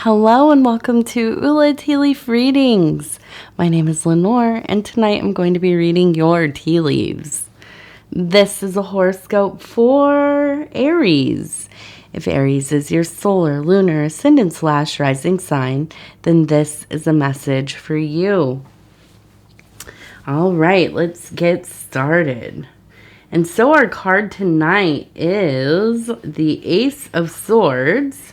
Hello and welcome to Ula Tea Leaf Readings. My name is Lenor and tonight I'm going to be reading your tea leaves. This is a horoscope for Aries. If Aries is your solar, lunar, ascendant / rising sign, then this is a message for you. All right, let's get started. And so our card tonight is the Ace of Swords.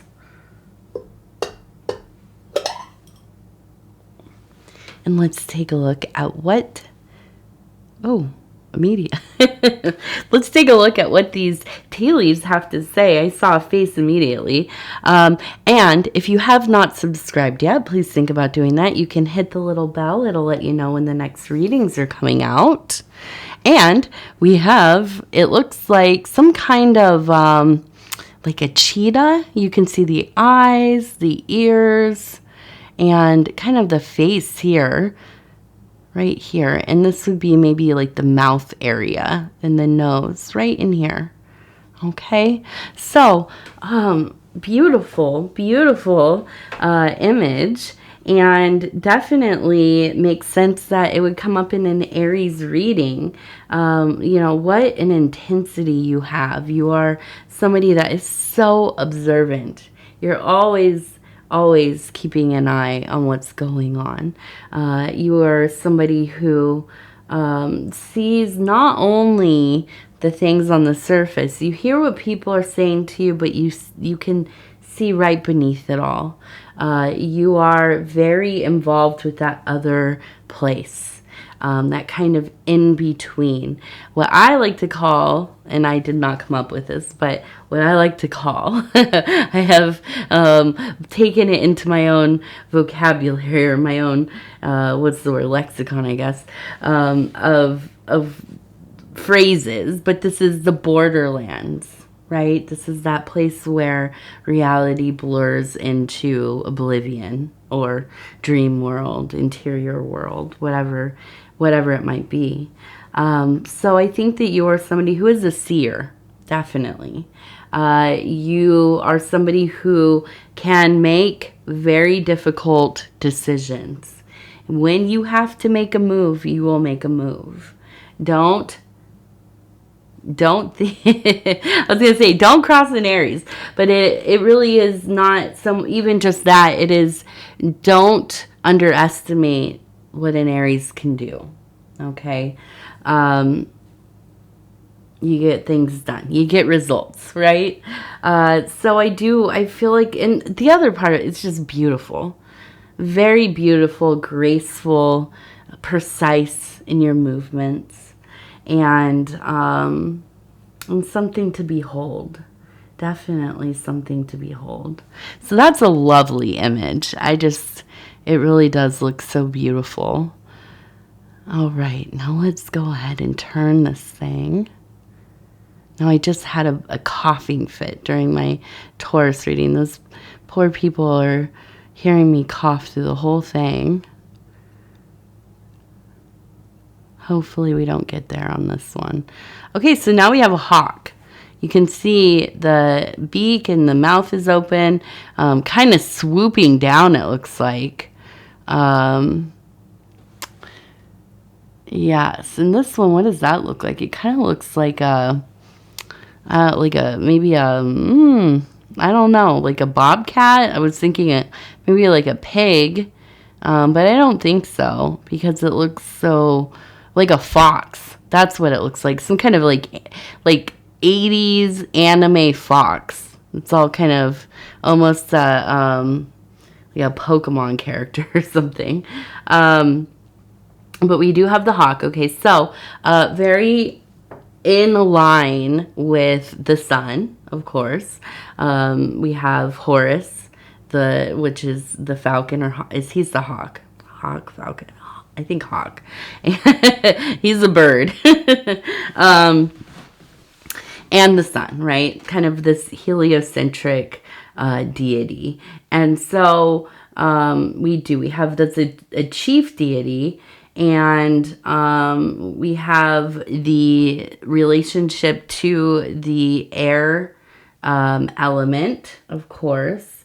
And let's take a look at what, media. Let's take a look at what these tea leaves have to say. I saw a face immediately. And if you have not subscribed yet, please think about doing that. You can hit the little bell. It'll let you know when the next readings are coming out. And we have, it looks like some kind of, like a cheetah. You can see the eyes, the ears, and kind of the face here, right here. And this would be maybe like the mouth area and the nose right in here. Okay, so beautiful, beautiful image, and definitely makes sense that it would come up in an Aries reading. You know, what an intensity you have. You are somebody that is so observant. You're always keeping an eye on what's going on. You are somebody who sees not only the things on the surface. You hear what people are saying to you, but you can see right beneath it all. You are very involved with that other place. That kind of in between. What I like to call, and I did not come up with this, but what I like to call, I have taken it into my own vocabulary, or my own, what's the word, lexicon, I guess, of phrases, but this is the borderlands. Right? This is that place where reality blurs into oblivion, or dream world, interior world, whatever it might be. So I think that you are somebody who is a seer, definitely. You are somebody who can make very difficult decisions. When you have to make a move, you will make a move. Don't I was going to say, don't cross an Aries, but it really is not even just that. It is, don't underestimate what an Aries can do. Okay. You get things done. You get results, right? So I feel like, and the other part of it, it's just beautiful. Very beautiful, graceful, precise in your movements. And something to behold. Definitely something to behold. So that's a lovely image. It really does look so beautiful. All right, now let's go ahead and turn this thing. Now, I just had a coughing fit during my Taurus reading. Those poor people are hearing me cough through the whole thing. Hopefully we don't get there on this one. Okay, so now we have a hawk. You can see the beak and the mouth is open, kind of swooping down, it looks like. Yes, and this one, what does that look like? It kind of looks like maybe I don't know, like a bobcat. I was thinking maybe like a pig, but I don't think so, because it looks so like a fox. That's what it looks like. Some kind of like 80s anime fox. It's all kind of almost like a Pokemon character or something. But we do have the hawk. Okay, so very in line with the sun, of course. We have Horus, which is the falcon, or he's the hawk. Hawk, falcon. I think hawk. He's a bird. And the sun, right? Kind of this heliocentric deity. And so we have that's a chief deity, and we have the relationship to the air element, of course.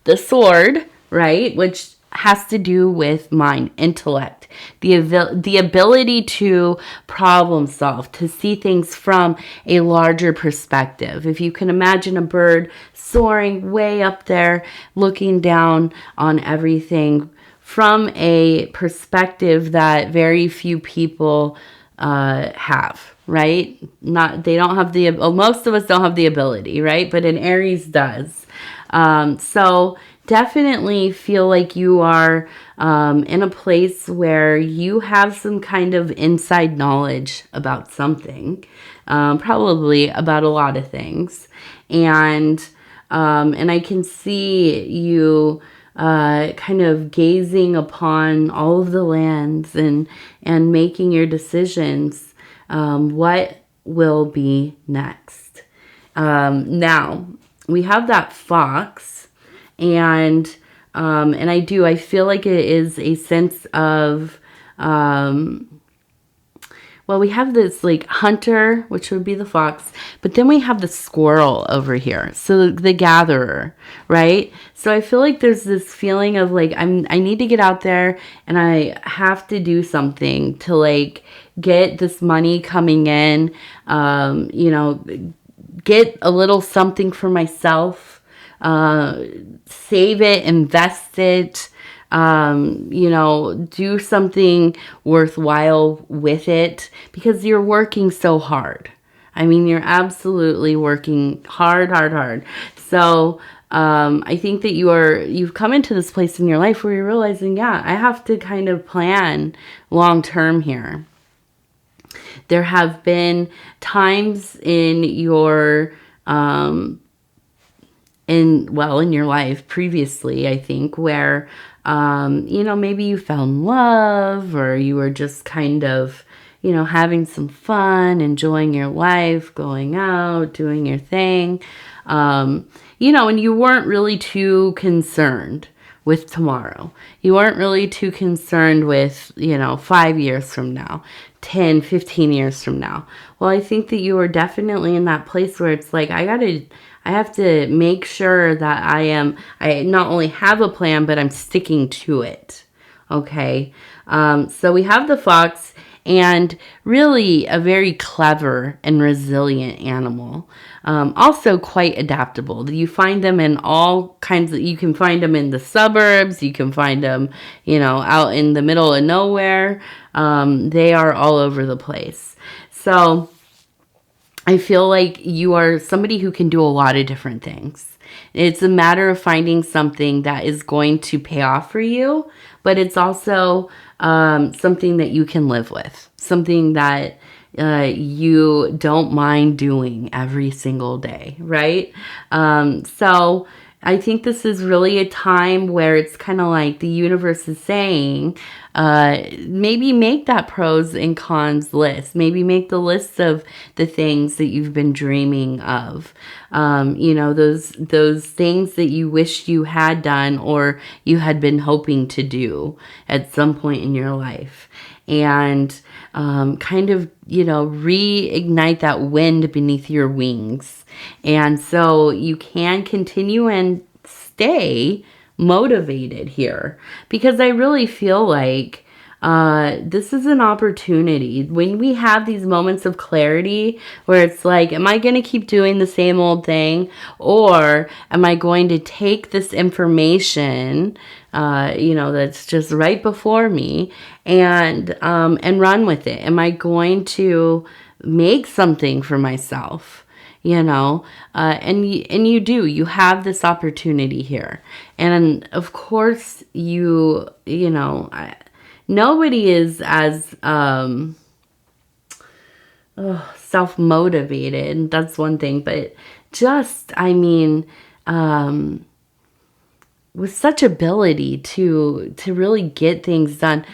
the sword, right? Which has to do with mind, intellect, the ability to problem solve, to see things from a larger perspective. If you can imagine a bird soaring way up there, looking down on everything from a perspective that very few people have, right? They don't have most of us don't have the ability, right? But an Aries does. So definitely feel like you are in a place where you have some kind of inside knowledge about something, probably about a lot of things. And I can see you kind of gazing upon all of the lands and making your decisions. What will be next? Now we have that fox, and I feel like it is a sense of well, we have this like hunter, which would be the fox, but then we have the squirrel over here. So the gatherer, right? So I feel like there's this feeling of like, I need to get out there and I have to do something to like get this money coming in, get a little something for myself, save it, invest it, do something worthwhile with it, because you're working so hard. I mean, you're absolutely working hard. So, I think that you've come into this place in your life where you're realizing, yeah, I have to kind of plan long term here. There have been times in your, in your life previously, I think, where, maybe you fell in love, or you were just kind of, having some fun, enjoying your life, going out, doing your thing, and you weren't really too concerned with tomorrow. You weren't really too concerned with, 5 years from now, 10, 15 years from now. Well, I think that you are definitely in that place where it's like, I have to make sure that I not only have a plan, but I'm sticking to it. Okay. So we have the fox, and really a very clever and resilient animal. Also quite adaptable. You find them in all kinds you can find them in the suburbs. You can find them, out in the middle of nowhere. They are all over the place. So I feel like you are somebody who can do a lot of different things. It's a matter of finding something that is going to pay off for you, but it's also something that you can live with, something that you don't mind doing every single day, right? So I think this is really a time where it's kind of like the universe is saying, maybe make that pros and cons list. Maybe make the list of the things that you've been dreaming of. Those things that you wished you had done or you had been hoping to do at some point in your life. And kind of, reignite that wind beneath your wings. And so you can continue and stay motivated here, because I really feel like this is an opportunity. When we have these moments of clarity where it's like, am I going to keep doing the same old thing, or am I going to take this information, that's just right before me, and run with it? Am I going to make something for myself? And you have this opportunity here. And of course nobody is as self-motivated. That's one thing, but just, with such ability to really get things done,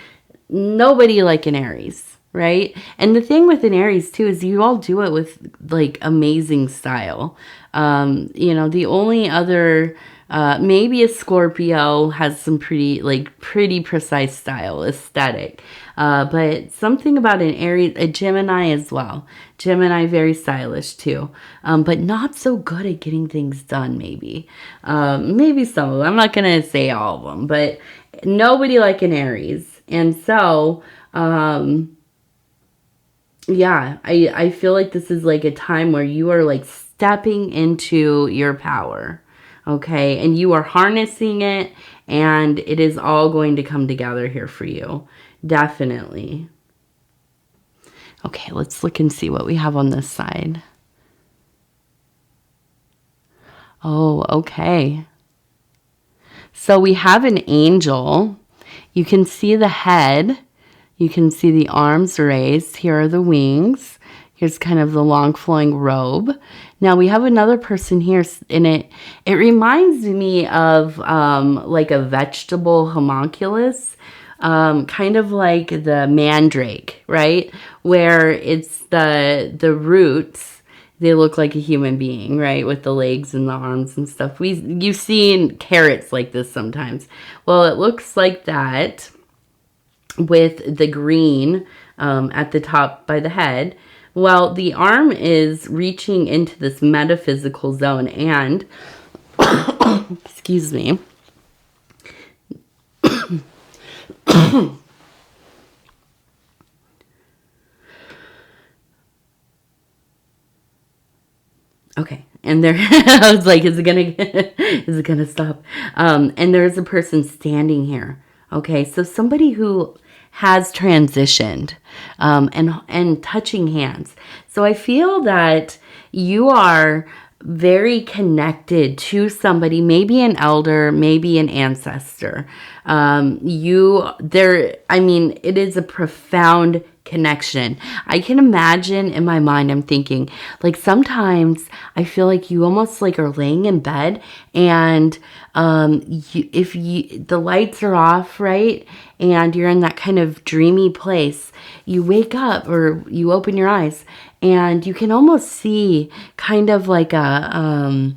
nobody like an Aries. Right? And the thing with an Aries too is you all do it with like amazing style. The only other Maybe a Scorpio has some pretty precise style, aesthetic. But something about an Aries, a Gemini as well. Gemini, very stylish too. But not so good at getting things done, maybe. Maybe some of them. I'm not going to say all of them, but nobody like an Aries. And so, yeah, I feel like this is like a time where you are like stepping into your power. Okay, and you are harnessing it, and it is all going to come together here for you. Definitely. Okay, let's look and see what we have on this side. Oh, okay. So we have an angel. You can see the head. You can see the arms raised. Here are the wings. Here's kind of the long flowing robe. Now we have another person here, and it reminds me of like a vegetable homunculus, kind of like the mandrake, right? Where it's the roots. They look like a human being, right? With the legs and the arms and stuff. You've seen carrots like this sometimes. Well, it looks like that with the green at the top by the head. Well, the arm is reaching into this metaphysical zone and, excuse me, okay. And there, I was like, is it gonna stop? And there's a person standing here. Okay, so somebody who has transitioned, and touching hands. So I feel that you are very connected to somebody, maybe an elder, maybe an ancestor. It is a profound connection. I can imagine in my mind, I'm thinking, like, sometimes I feel like you almost like are laying in bed, and if the lights are off, right, and you're in that kind of dreamy place, you wake up or you open your eyes and you can almost see kind of like it's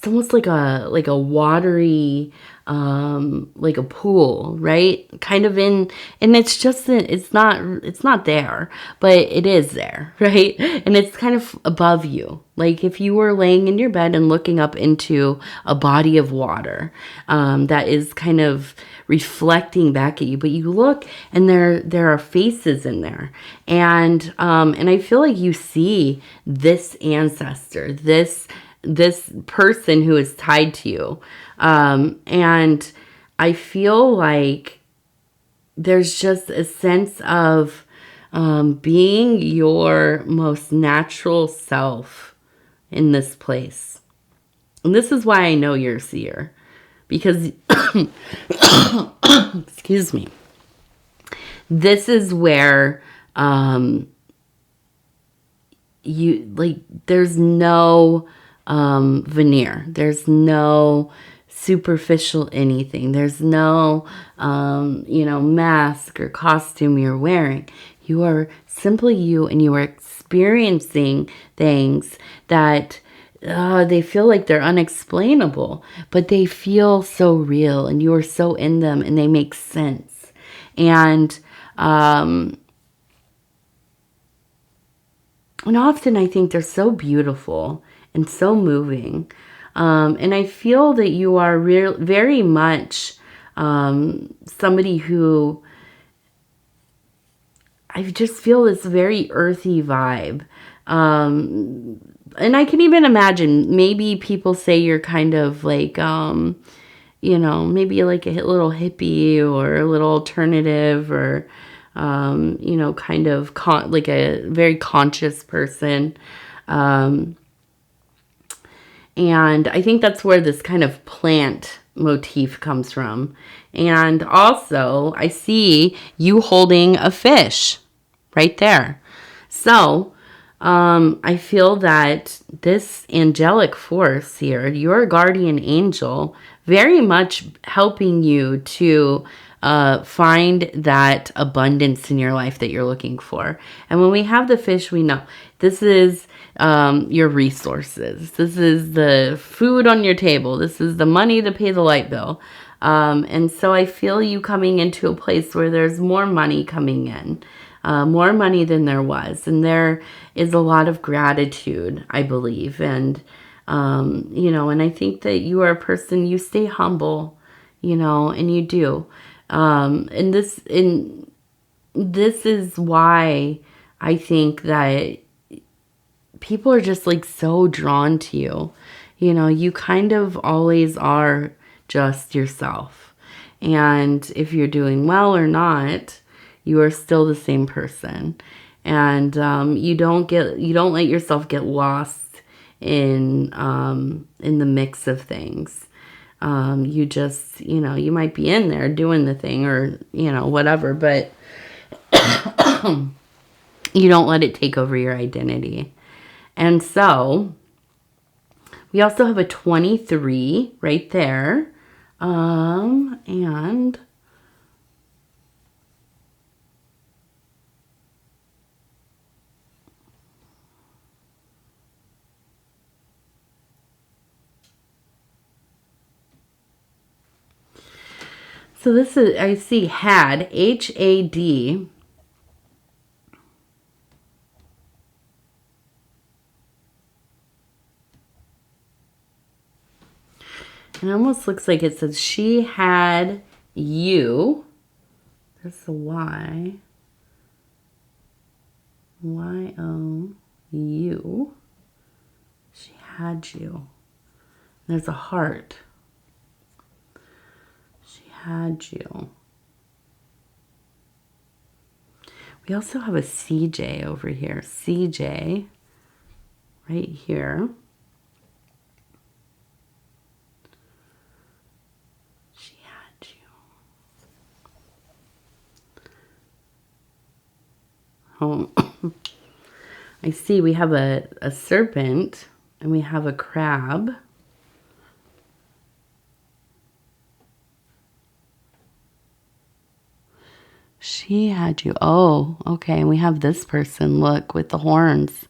almost like a watery, like a pool, right? Kind of and it's not there, but it is there, right? And it's kind of above you. Like if you were laying in your bed and looking up into a body of water, that is kind of reflecting back at you, but you look and there are faces in there. And I feel like you see this ancestor, this person who is tied to you. And I feel like there's just a sense of being your most natural self in this place. And this is why I know you're a seer. Because, excuse me, this is where there's no veneer. There's no superficial anything. There's no, mask or costume you're wearing. You are simply you, and you are experiencing things that they feel like they're unexplainable, but they feel so real, and you are so in them, and they make sense. And often I think they're so beautiful and so moving. And I feel that you are very much somebody who, I just feel this very earthy vibe. And I can even imagine, maybe people say you're kind of like, maybe like a little hippie or a little alternative, or, kind of like a very conscious person. And I think that's where this kind of plant motif comes from. And also, I see you holding a fish right there. So, I feel that this angelic force here, your guardian angel, very much helping you to find that abundance in your life that you're looking for. And when we have the fish, we know This is your resources. This is the food on your table. This is the money to pay the light bill. And so I feel you coming into a place where there's more money coming in, more money than there was. And there is a lot of gratitude, I believe. And, and I think that you are a person, you stay humble, and you do. And this is why I think that people are just like so drawn to you. You kind of always are just yourself. And if you're doing well or not, you are still the same person. And you don't let yourself get lost in the mix of things. You just, you might be in there doing the thing or, whatever, but you don't let it take over your identity. And so we also have a 23 right there. And so this is, I see had, H-A-D. It almost looks like it says she had you. There's the Y. Y-O-U. She had you. There's a heart. She had you. We also have a CJ over here. CJ right here. Oh, I see we have a serpent and we have a crab. She had you. Oh, okay. And we have this person, look, with the horns.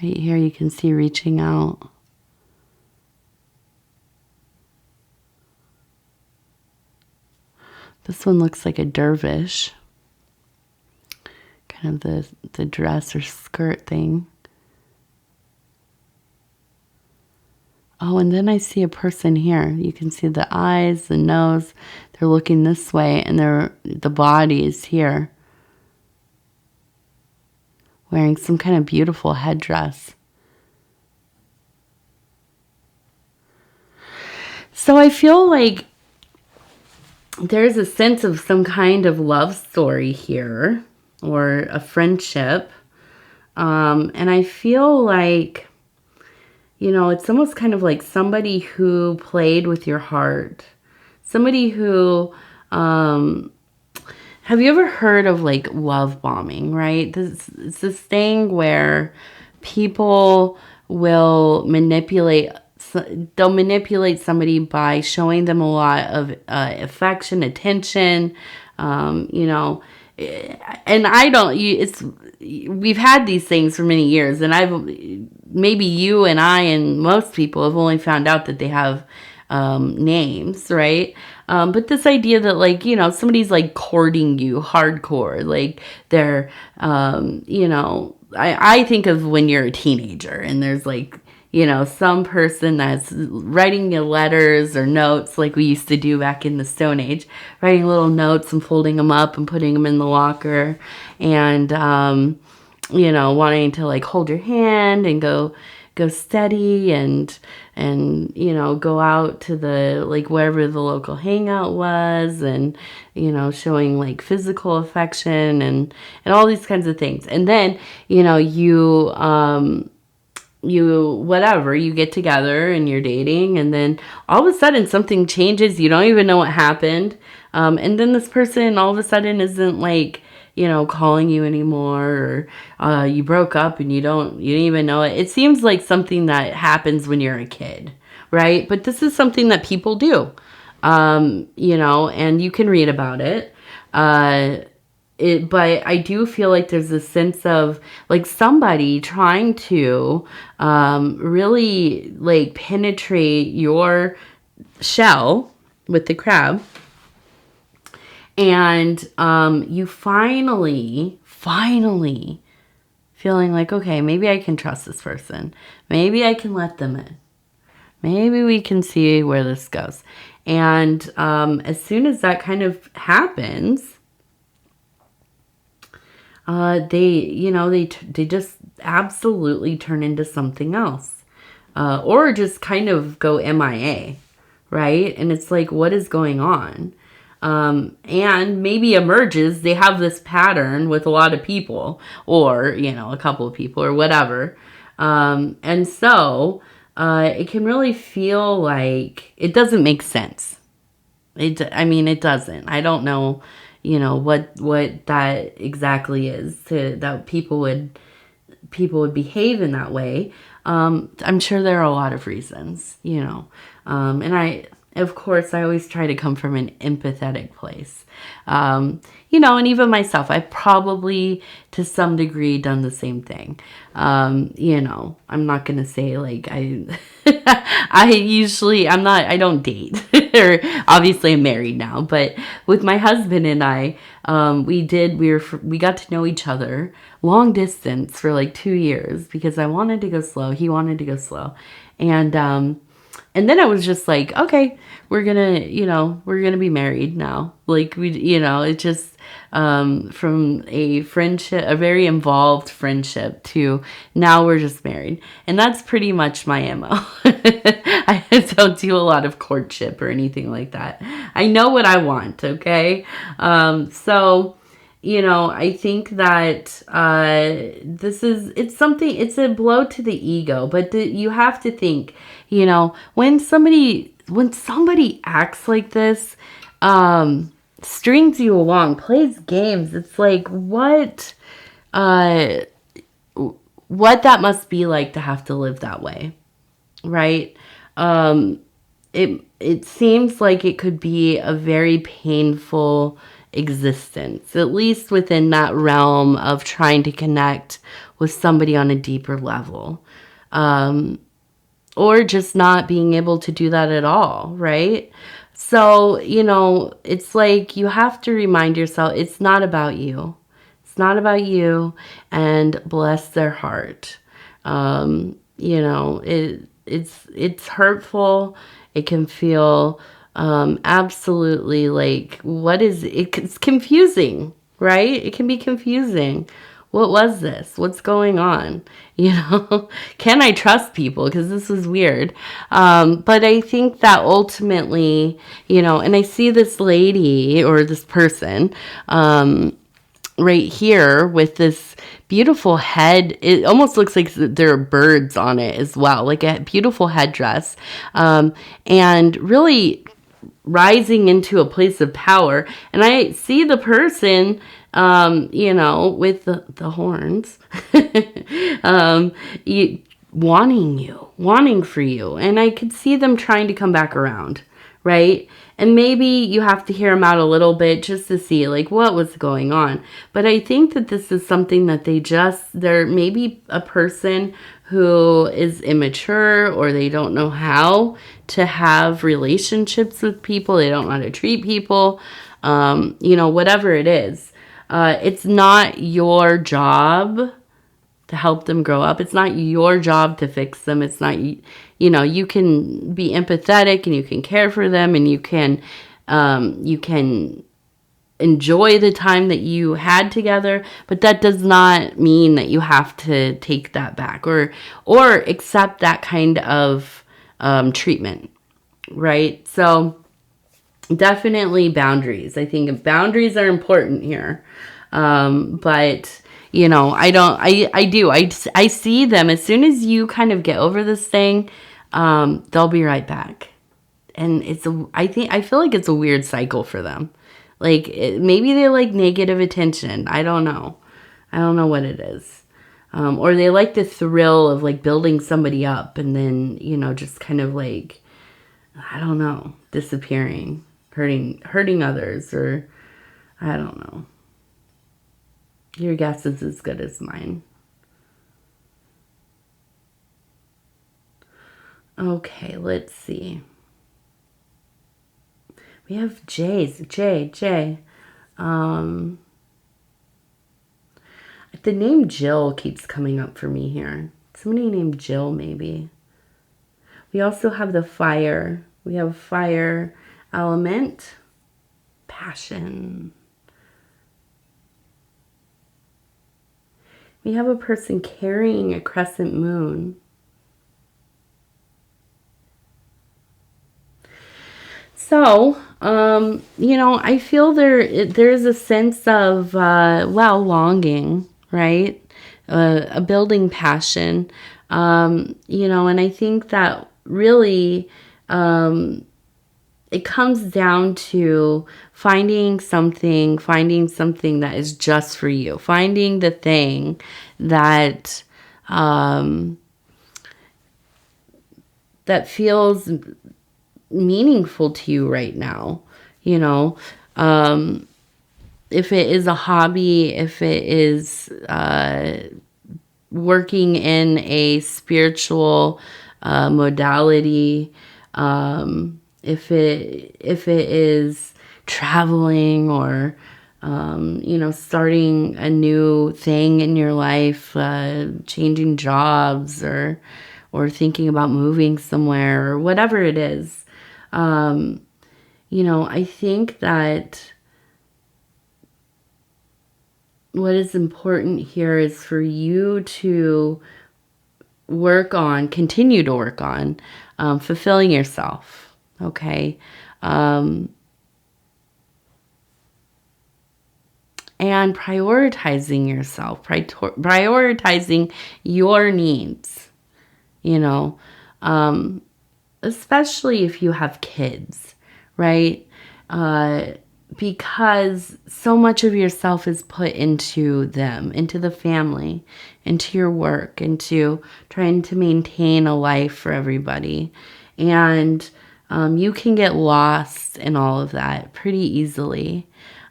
Right here you can see reaching out. This one looks like a dervish. Kind of the dress or skirt thing. Oh, and then I see a person here. You can see the eyes, the nose. They're looking this way, and the body is here. Wearing some kind of beautiful headdress. So I feel like there's a sense of some kind of love story here. Or a friendship. And I feel like, it's almost kind of like somebody who played with your heart. Somebody who, have you ever heard of like love bombing, right? It's this thing where people will they'll manipulate somebody by showing them a lot of affection, attention, and we've had these things for many years, and maybe you and I and most people have only found out that they have names, right? But this idea that like, somebody's like courting you hardcore, like they're, I think of when you're a teenager and there's like, some person that's writing you letters or notes like we used to do back in the Stone Age, writing little notes and folding them up and putting them in the locker and, wanting to like hold your hand and go steady and go out to the, like wherever the local hangout was and, showing like physical affection and all these kinds of things. And then, you get together and you're dating and then all of a sudden something changes. You don't even know what happened. And then this person all of a sudden isn't like, calling you anymore or you broke up and you didn't even know it. It seems like something that happens when you're a kid, right? But this is something that people do, and you can read about it. But I do feel like there's a sense of like somebody trying to really like penetrate your shell with the crab. And you finally feeling like, okay, maybe I can trust this person. Maybe I can let them in. Maybe we can see where this goes. And as soon as that kind of happens, they just absolutely turn into something else, or just kind of go MIA, right? And it's like, what is going on? And maybe emerges, they have this pattern with a lot of people, or, a couple of people or whatever. And so it can really feel like it doesn't make sense. It doesn't. I don't know, what that exactly is that people would behave in that way. I'm sure there are a lot of reasons, and of course, I always try to come from an empathetic place. And even myself, I've probably to some degree done the same thing. I'm not going to say like I don't date, or obviously I'm married now, but with my husband and I, we got to know each other long distance for like 2 years because I wanted to go slow. He wanted to go slow. And then I was just like, okay, we're gonna be married now. Like it just, from a friendship, a very involved friendship, to now we're just married. And that's pretty much my MO. I don't do a lot of courtship or anything like that. I know what I want. Okay. So, I think that it's a blow to the ego, but you have to think, when somebody acts like this, strings you along, plays games, it's like, what that must be like to have to live that way, right? It seems like it could be a very painful existence, at least within that realm of trying to connect with somebody on a deeper level. Or just not being able to do that at all, right? So, it's like you have to remind yourself, it's not about you. It's not about you, and bless their heart. It's hurtful. It can feel absolutely like, it's confusing, right? It can be confusing. What was this? What's going on? Can I trust people? Because this is weird. But I think that ultimately, and I see this lady or this person right here with this beautiful head. It almost looks like there are birds on it as well, like a beautiful headdress, and really rising into a place of power. And I see the person, with the horns, wanting for you. And I could see them trying to come back around, right? And maybe you have to hear them out a little bit just to see like what was going on. But I think that this is something that they're maybe a person who is immature, or they don't know how to have relationships with people. They don't know how to treat people, whatever it is. It's not your job to help them grow up. It's not your job to fix them. It's not, you can be empathetic and you can care for them, and you can enjoy the time that you had together, but that does not mean that you have to take that back or accept that kind of treatment, right? So definitely boundaries. I think boundaries are important here. But I see them as soon as you kind of get over this thing, they'll be right back. And I feel like it's a weird cycle for them. Like maybe they like negative attention. I don't know what it is. Or they like the thrill of like building somebody up and then, just kind of like, I don't know, disappearing, hurting others, or I don't know. Your guess is as good as mine. Okay, let's see. We have J's. J. The name Jill keeps coming up for me here. Somebody named Jill, maybe. We also have the fire. We have fire element. Passion. We have a person carrying a crescent moon. So, I feel there's a sense of, longing, right? A building passion, and I think that really, it comes down to finding something that is just for you, finding the thing that, that feels meaningful to you right now. If it is a hobby, if it is working in a spiritual modality, if it is traveling or starting a new thing in your life, changing jobs or thinking about moving somewhere or whatever it is. I think that what is important here is for you to continue to work on fulfilling yourself, okay? And prioritizing yourself, prioritizing your needs, especially if you have kids, right? Because so much of yourself is put into them, into the family, into your work, into trying to maintain a life for everybody. And you can get lost in all of that pretty easily.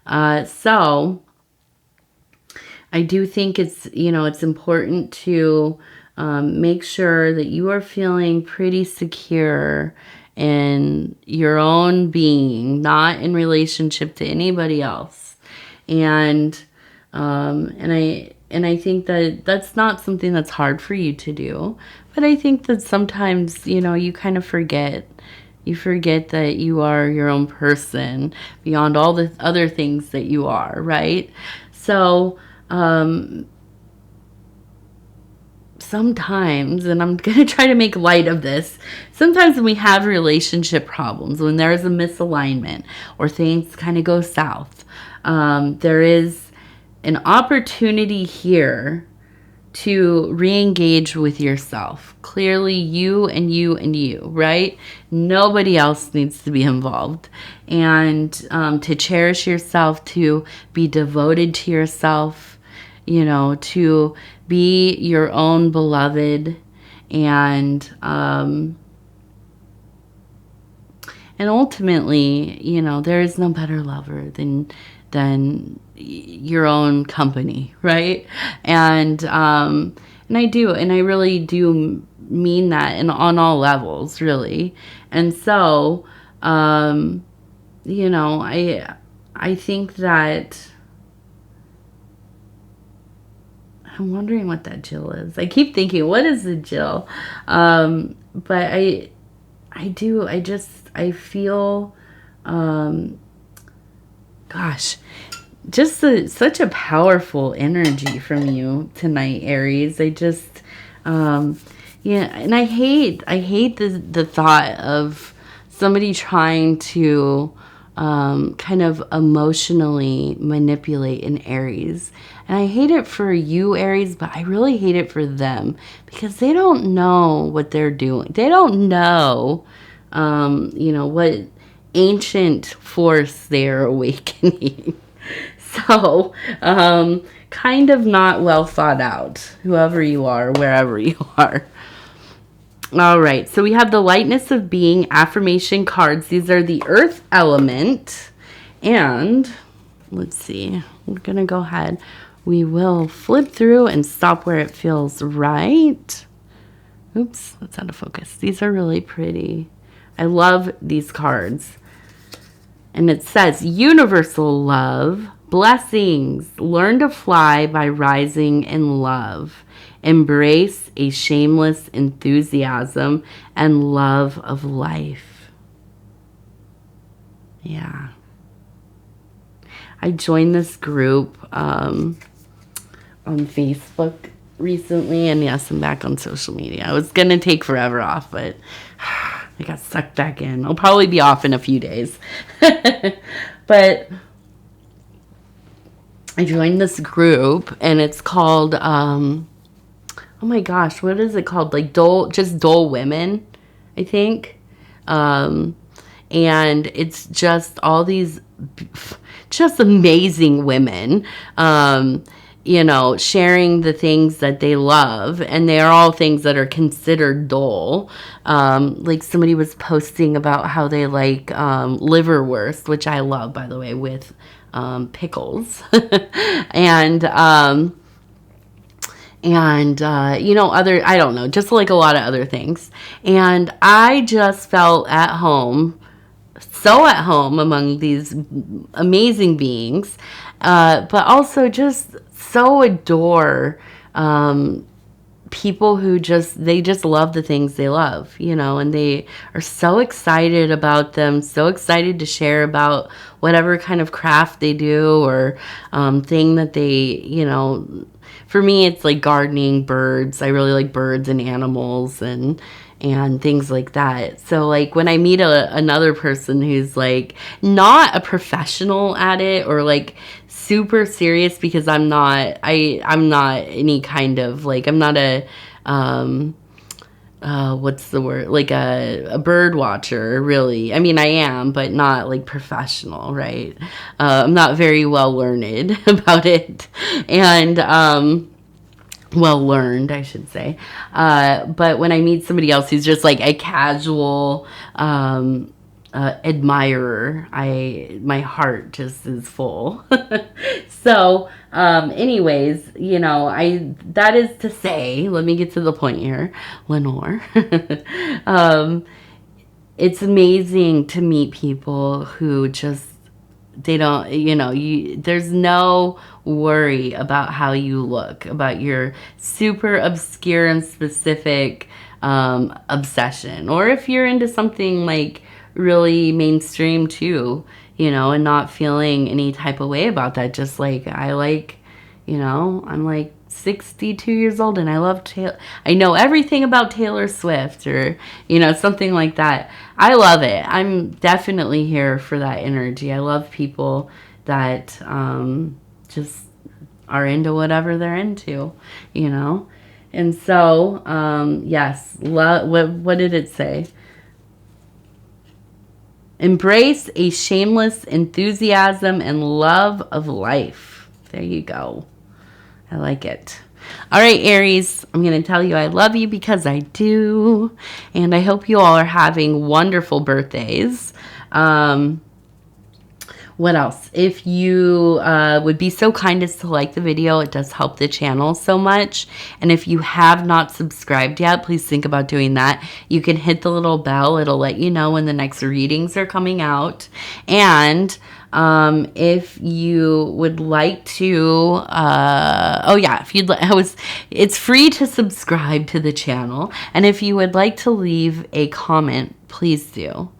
So I do think it's important to make sure that you are feeling pretty secure in your own being, not in relationship to anybody else. And I think that that's not something that's hard for you to do. But I think that sometimes, you kind of forget. You forget that you are your own person beyond all the other things that you are, right? So, sometimes, and I'm going to try to make light of this, sometimes when we have relationship problems, when there is a misalignment or things kind of go south, there is an opportunity here to re-engage with yourself. Clearly, you and you and you, right? Nobody else needs to be involved. And to cherish yourself, to be devoted to yourself, to be your own beloved, and ultimately, there is no better lover than your own company, right? And I really do mean that, and on all levels, really. And so, I think that I'm wondering what that Jill is. I keep thinking, what is the Jill? But I feel, such a powerful energy from you tonight, Aries. And I hate the thought of somebody trying to kind of emotionally manipulate an Aries. And I hate it for you, Aries, but I really hate it for them because they don't know what they're doing. They don't know, what ancient force they're awakening. So, kind of not well thought out, whoever you are, wherever you are. All right, so we have the lightness of being affirmation cards. These are the earth element. And let's see, we're going to go ahead. we will flip through and stop where it feels right. Oops, that's out of focus. These are really pretty. I love these cards. And it says, universal love, blessings, learn to fly by rising in love. Embrace a shameless enthusiasm and love of life. Yeah. I joined this group on Facebook recently, and yes, I'm back on social media. I was going to take forever off, but I got sucked back in. I'll probably be off in a few days. But I joined this group, and it's called, oh my gosh, what is it called? Like just dull women, I think. And it's just all these just amazing women, you know, sharing the things that they love, and they are all things that are considered dull. Like somebody was posting about how they like liverwurst, which I love, by the way, with pickles, and you know, other, I don't know, just like a lot of other things. And I just felt at home, so at home among these amazing beings, but also just so adore people who they just love the things they love, you know, and they are so excited about them, so excited to share about whatever kind of craft they do or thing that they, you know. For me, it's like gardening, birds. I really like birds and animals and things like that. So like when I meet another person who's like not a professional at it or like super serious, because I'm not any kind of like, I'm not a what's the word, like a bird watcher, really. I mean, I am, but not like professional, right? I'm not very well learned about it, and well learned, I should say. But when I meet somebody else who's just like a casual admirer, my heart just is full. So anyways, you know, that is to say, let me get to the point here, Lenor. It's amazing to meet people who just, they don't, you know, there's no worry about how you look, about your super obscure and specific obsession, or if you're into something like really mainstream too, you know, and not feeling any type of way about that. Just like, I like, you know, I'm like 62 years old and I love I know everything about Taylor Swift, or, you know, something like that. I love it. I'm definitely here for that energy. I love people that just are into whatever they're into, you know. And so, yes, what did it say? Embrace a shameless enthusiasm and love of life. There you go. I like it. All right, Aries, I'm going to tell you I love you because I do. And I hope you all are having wonderful birthdays. What else? If you would be so kind as to like the video, it does help the channel so much. And if you have not subscribed yet, please think about doing that. You can hit the little bell. It'll let you know when the next readings are coming out. And if you would like to, oh yeah, if you'd it's free to subscribe to the channel. And if you would like to leave a comment, please do.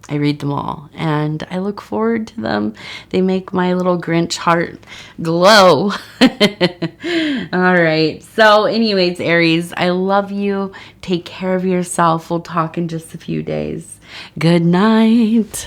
I read them all, and I look forward to them. They make my little Grinch heart glow. All right. So anyways, Aries, I love you. Take care of yourself. We'll talk in just a few days. Good night.